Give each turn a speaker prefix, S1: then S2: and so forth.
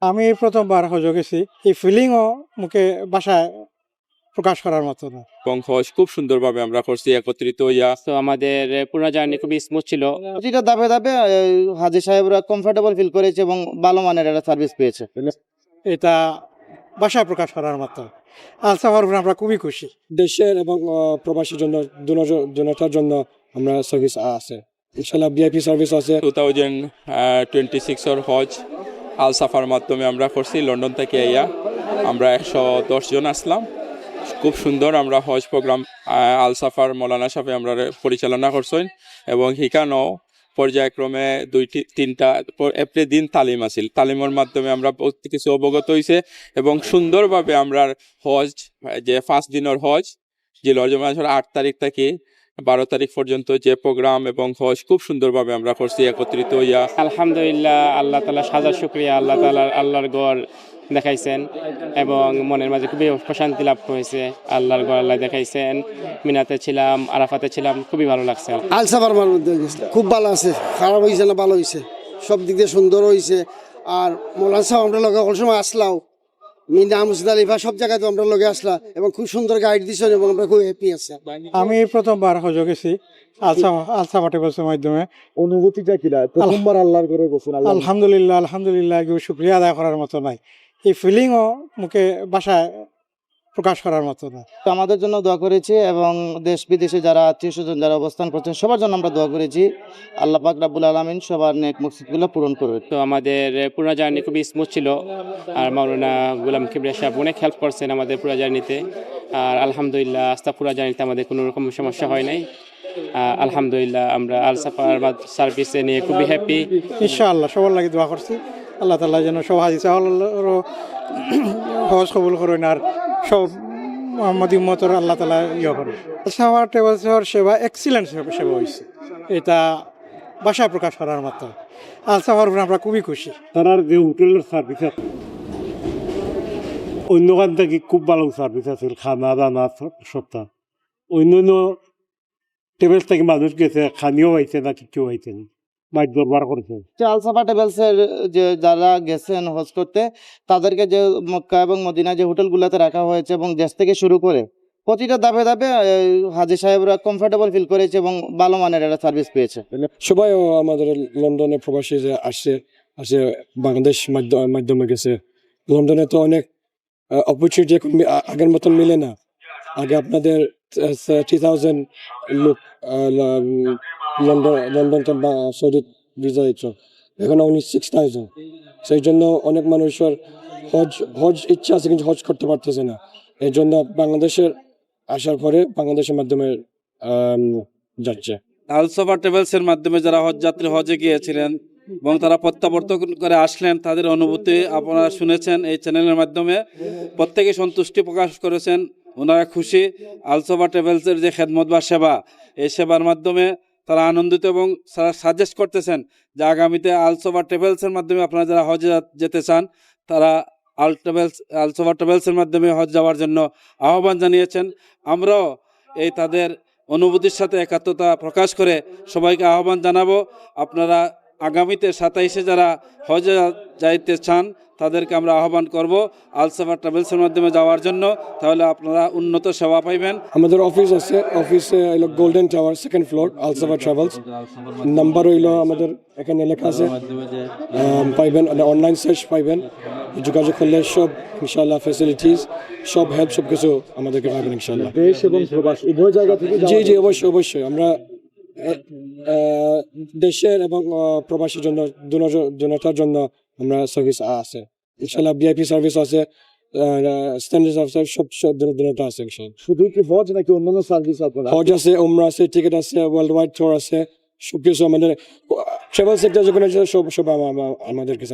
S1: আমি প্রথমবার হজ গেছি, এই ফিলিংও মুখে ভাষায় প্রকাশ করার মতো না।
S2: এবং হজ খুব সুন্দরভাবে আমরা করছি একত্রিত হইয়া।
S3: তো আমাদের পুরো জার্নি খুবই স্মুথ ছিল।
S4: প্রতিটা ধাপে ধাপে হাজী সাহেবরা কমফোর্টেবল ফিল করেছে এবং ভালো মানের একটা সার্ভিস পেয়েছে।
S1: এটা ভাষায় প্রকাশ করার মতো। আলসাফার উপরে আমরা খুবই খুশি।
S5: দেশের এবং প্রবাসীর জন্য দুটার জন্য আমরা সার্ভিস আছে, ইনশাল্লাহ ভিআইপি সার্ভিস আছে।
S2: 2026 হজ আল সাফার মাধ্যমে আমরা করছি। লন্ডন থেকে আইয়া আমরা 110 জন আসলাম। খুব সুন্দর আমরা হজ প্রোগ্রাম আল সাফার মৌলানা সাহেব আমরা পরিচালনা করছেন এবং সেখানেও পর্যায়ক্রমে 2-3টা এপ্রিল দিন তালিম আছিল। তালিমের মাধ্যমে আমরা বহুত কিছু অবগত হয়েছে এবং সুন্দরভাবে আমরা হজ যে 5 দিনের হজ জিলহজ মাসের 8 তারিখ থেকে 12 তারিখ পর্যন্ত যে প্রোগ্রাম এবং হজ খুব সুন্দরভাবে আমরা করছি একত্রিত হইয়া।
S3: আলহামদুলিল্লাহ, আল্লাহ তাআলা হাজার শুকরিয়া, আল্লাহর গড় দেখাইছেন এবং মনের মাঝে খুবই প্রশান্তি লাভ হয়েছে। আল্লাহর গড় আল্লাহ দেখাইছেন। মিনাতে ছিলাম, আরাফাতে ছিলাম, খুবই ভালো লাগছে।
S6: আলসাফার মধ্যে খুব ভালো আছে, খারাপ হয়েছে না ভালো হয়েছে, সব দিক দিয়ে সুন্দর হয়েছে। আর মৌলানা সাহেব আমরা লগে অল সময় আসলাও, মিনা মুসদালিফা সব জায়গায় তো আমরা লগে আসলা এবং খুব সুন্দর গাইড দিচ্ছেন এবং আমরা খুব হ্যাপি আছি।
S1: আমি প্রথমবার হজ গেছি আলসাফা ট্রাভেলসের মাধ্যমে।
S7: অনুভূতিটা কিনা প্রথমবার আল্লাহর ঘরে গেছেন?
S1: আলহামদুলিল্লাহ শুকরিয়া আদায় করার মতো নাই। এই ফিলিংও মুখে ভাষায় প্রকাশ করার মতো না।
S4: তো আমাদের জন্য দোয়া করেছি এবং দেশ বিদেশে যারা আত্মীয় স্বজন যারা অবস্থান করছেন সবার জন্য আমরা দোয়া করেছি। আল্লাহ পাক রাব্বুল আলামিন সবার নেক মকসুদগুলো পূরণ করবে।
S3: তো আমাদের পুরো জার্নি খুবই স্মুথ ছিল। আর মাওলানা গোলাম কিবরিয়া সাহেব অনেক হেল্প করছেন আমাদের পুরো জার্নিতে। আর আলহামদুলিল্লাহ আস্তা পুরো জার্নিতে আমাদের কোনো রকম সমস্যা হয় নাই। আলহামদুলিল্লাহ আমরা আল সাফার সার্ভিসে নিয়ে খুবই হ্যাপি।
S1: ইনশাআল্লাহ সবার লাগে দোয়া করছি, আল্লাহ তাআলা যেন সব হাজি সাহেবেরও হজ কবুল করেন আর সব মোহাম্মদী উম্মতের আল্লাহ তাআলা করেন। আলসাফা ট্রাভেলসের সেবা এক্সিলেন্ট সেবা হয়েছে, এটা ভাষায় প্রকাশ করার মতো। আলসাফার উপরে আমরা খুবই খুশি।
S7: তার যে হোটেলের সার্ভিস আছে অন্য গান থেকে খুব ভালো সার্ভিস আছে, খানা দানা সবটা। অন্য ট্রাভেলস থেকে মানুষ গেছে, খানিও হয়েছে না কিছু হয়েছে না, মাইক দরবার করেছে।
S4: আলসাফা ট্রাভেলসের যে যারা গেছেন হজ করতে তাদেরকে যে মক্কা এবং মদিনা যে হোটেলগুলোতে রাখা হয়েছে এবং দেশ থেকে শুরু করে প্রতিটা ধাপে ধাপে হাজী সাহেবরা কমফোর্টেবল ফিল করেছে এবং ভালো মানের একটা সার্ভিস পেয়েছে।
S5: সবাই আমাদের লন্ডনে প্রবাসী যে আসছে বাংলাদেশ মাধ্যমে গেছে। লন্ডনে তো অনেক অপরচুনিটি এখন আগের মতন মিলে না। আগে আপনাদের 30,000 লোক লন্ডন তো সৌদি ভিসা দিচ্ছ, এখন অনলি 6,000। সেই জন্য অনেক মানুষের হজ ইচ্ছা আছে কিন্তু হজ করতে পারতেছে না। এই জন্য বাংলাদেশের আসার পরে বাংলাদেশের মাধ্যমে যাচ্ছে।
S8: আলসাফা ট্রাভেলসের মাধ্যমে যারা হজযাত্রী হজে গিয়েছিলেন এবং তারা প্রত্যাবর্তন করে আসলেন, তাদের অনুভূতি আপনারা শুনেছেন এই চ্যানেলের মাধ্যমে। প্রত্যেকে সন্তুষ্টি প্রকাশ করেছেন, ওনারা খুশি। আলসাফা ট্রাভেলসের যে খেদমত বা সেবা, এই সেবার মাধ্যমে তারা আনন্দিত এবং তারা সাজেস্ট করতেছেন যে আগামীতে আলসাফা ট্রাভেলসের মাধ্যমে আপনারা যারা হজে যেতে চান তারা আলসাফা ট্রাভেলসের মাধ্যমে হজ যাওয়ার জন্য আহ্বান জানিয়েছেন। আমরাও এই তাদের অনুভূতির সাথে একাত্মতা প্রকাশ করে সবাইকে আহ্বান জানাবো, আপনারা আগামীতে 27-এ যারা হজে যাইতে চান তাদেরকে আমরা আহ্বান করব আলসাফা ট্রাভেলসের মাধ্যমে যাওয়ার জন্য, তাহলে আপনারা উন্নত সেবা পাইবেন।
S5: আমাদের অফিস আছে, অফিসে হইল গোল্ডেন টাওয়ার 2nd ফ্লোর, আলসাফা ট্রাভেলস। নাম্বার হইল আমাদের এখানে লেখা আছে, পাইবেন অনলাইন সার্চ পাইবেন। যোগাযোগ করলে সব ইনশাআল্লাহ ফ্যাসিলিটিস সব হেল্প সব কিছু আমাদেরকে পাবেন ইনশাআল্লাহ।
S7: দেশ এবং প্রবাস উভয় জায়গা থেকে?
S5: জি অবশ্যই আমরা দেশের এবং প্রবাসীর জন্য দুটার জন্য আমরা সার্ভিস আছে, ইনশাআল্লাহ ভিআইপি সার্ভিস আছে, স্ট্যান্ডার্ড সার্ভিস সব দুটা আছে ইনশাআল্লাহ।
S7: শুধু কি হজ নাকি অন্যান্য সার্ভিস আপনারা?
S5: হজ আছে, উমরা আছে, টিকিট আছে, ওয়ার্ল্ড ওয়াইড ট্যুর আছে, সব কিছু আমাদের ট্রাভেল সেক্টর যেগুলো সব আমাদের কাছে